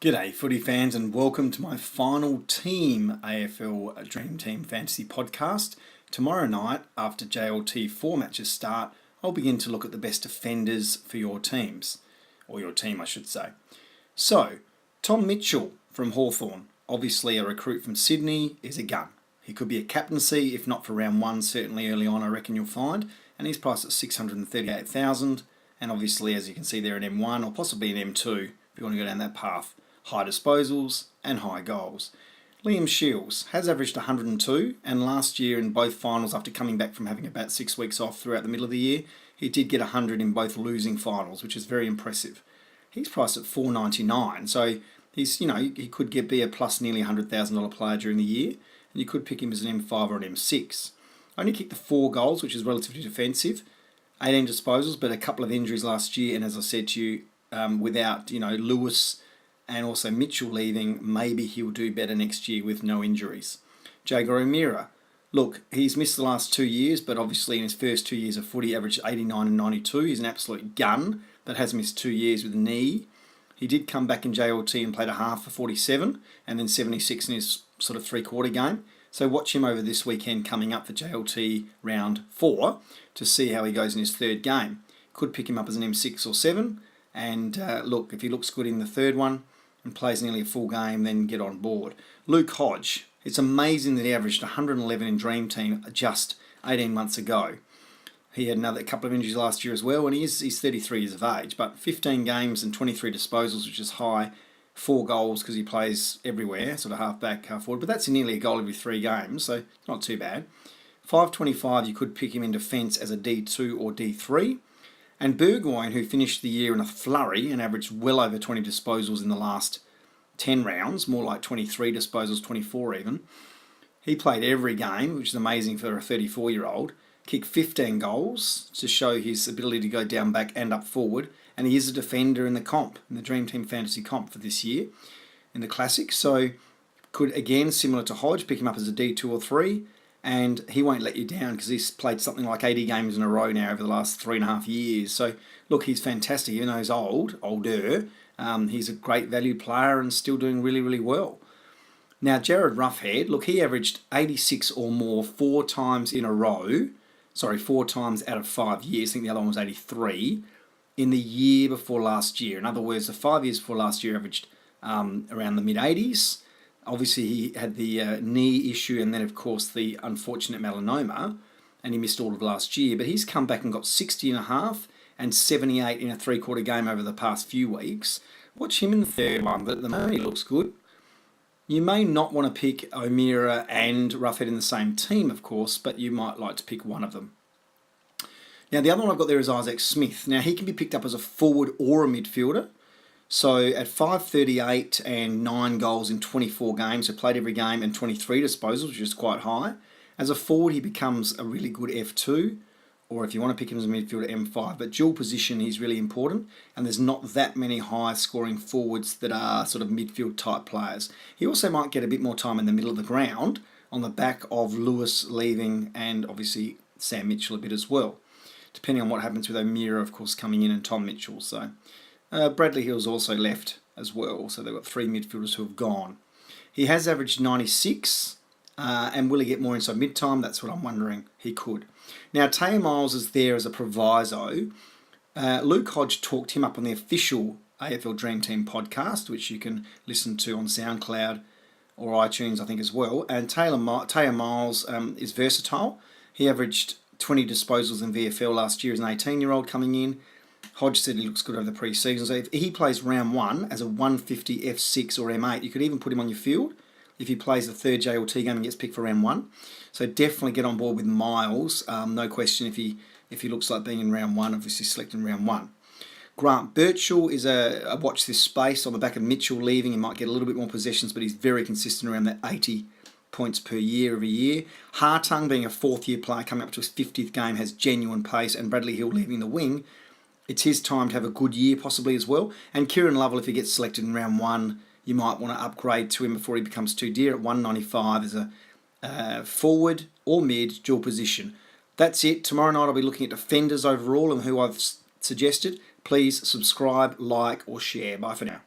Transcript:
G'day footy fans and welcome to my final team AFL Dream Team Fantasy podcast. Tomorrow night after JLT 4 matches start, I'll begin to look at the best defenders for your teams, or your team I should say. So, Tom Mitchell from Hawthorn, obviously a recruit from Sydney, is a gun. He could be a captaincy, if not for round one, certainly early on I reckon you'll find, and he's priced at $638,000, and obviously as you can see there an M1 or possibly an M2 if you want to go down that path. High disposals and high goals. Liam Shields has averaged 102, and last year in both finals, after coming back from having about 6 weeks off throughout the middle of the year, he did get 100 in both losing finals, which is very impressive. He's priced at $499, so he could be a plus nearly $100,000 player during the year, and you could pick him as an M5 or an M6. Only kicked the 4 goals, which is relatively defensive. 18 disposals, but a couple of injuries last year, and as I said to you, without Lewis and also Mitchell leaving, maybe he'll do better next year with no injuries. Jaeger O'Meara, look, he's missed the last 2 years, but obviously in his first 2 years of footy, averaged 89 and 92. He's an absolute gun, but has missed 2 years with a knee. He did come back in JLT and played a half for 47, and then 76 in his sort of three-quarter game. So watch him over this weekend coming up for JLT round 4 to see how he goes in his third game. Could pick him up as an M6 or 7, and look, if he looks good in the third one, and plays nearly a full game, then get on board. Luke Hodge, it's amazing that he averaged 111 in Dream Team just 18 months ago. He had another couple of injuries last year as well, and he's 33 years of age, but 15 games and 23 disposals, which is high, 4 goals because he plays everywhere, sort of half back, half forward, but that's nearly a goal every 3 games, so not too bad. 525, you could pick him in defence as a D2 or D3. And Burgoyne, who finished the year in a flurry and averaged well over 20 disposals in the last 10 rounds, more like 23 disposals, 24 even. He played every game, which is amazing for a 34-year-old. Kicked 15 goals to show his ability to go down back and up forward. And he is a defender in the comp, in the Dream Team Fantasy comp for this year, in the Classic. So could, again, similar to Hodge, pick him up as a D2 or 3. And he won't let you down because he's played something like 80 games in a row now over the last 3.5 years. So, look, he's fantastic. Even though he's older, he's a great value player and still doing really, really well. Now, Jared Roughhead, look, he averaged 86 or more 4 times in a row. 4 times out of 5 years. I think the other one was 83 in the year before last year. In other words, the 5 years before last year averaged around the mid-80s. Obviously, he had the knee issue and then, of course, the unfortunate melanoma, and he missed all of last year. But he's come back and got 60.5 and 78 in a three-quarter game over the past few weeks. Watch him in the third one, but at the moment he looks good. You may not want to pick O'Meara and Roughhead in the same team, of course, but you might like to pick one of them. Now, the other one I've got there is Isaac Smith. Now, he can be picked up as a forward or a midfielder. So at 538 and 9 goals in 24 games, so played every game, and 23 disposals, which is quite high. As a forward, he becomes a really good F2, or if you want to pick him as a midfielder, M5. But dual position, he's really important, and there's not that many high-scoring forwards that are sort of midfield-type players. He also might get a bit more time in the middle of the ground on the back of Lewis leaving and obviously Sam Mitchell a bit as well, depending on what happens with O'Meara, of course, coming in, and Tom Mitchell. So Bradley Hill's also left as well, so they've got 3 midfielders who have gone. He has averaged 96, and will he get more inside mid-time? That's what I'm wondering. He could. Now, Taya Miles is there as a proviso. Luke Hodge talked him up on the official AFL Dream Team podcast, which you can listen to on SoundCloud or iTunes, I think, as well. And Taya Miles is versatile. He averaged 20 disposals in VFL last year as an 18-year-old coming in. Hodge said he looks good over the pre-season. So if he plays round 1 as a 150 F6 or M8, you could even put him on your field if he plays the third JLT game and gets picked for round 1. So definitely get on board with Miles. No question if he looks like being in round 1, obviously selecting round 1. Grant Birchall is a watch this space on the back of Mitchell leaving. He might get a little bit more possessions, but he's very consistent around that 80 points per year every year. Hartung, being a 4th-year player coming up to his 50th game, has genuine pace, and Bradley Hill leaving the wing. It's his time to have a good year possibly as well. And Kieran Lovell, if he gets selected in round 1, you might want to upgrade to him before he becomes too dear at 195 as a forward or mid dual position. That's it. Tomorrow night I'll be looking at defenders overall and who I've suggested. Please subscribe, like or share. Bye for now.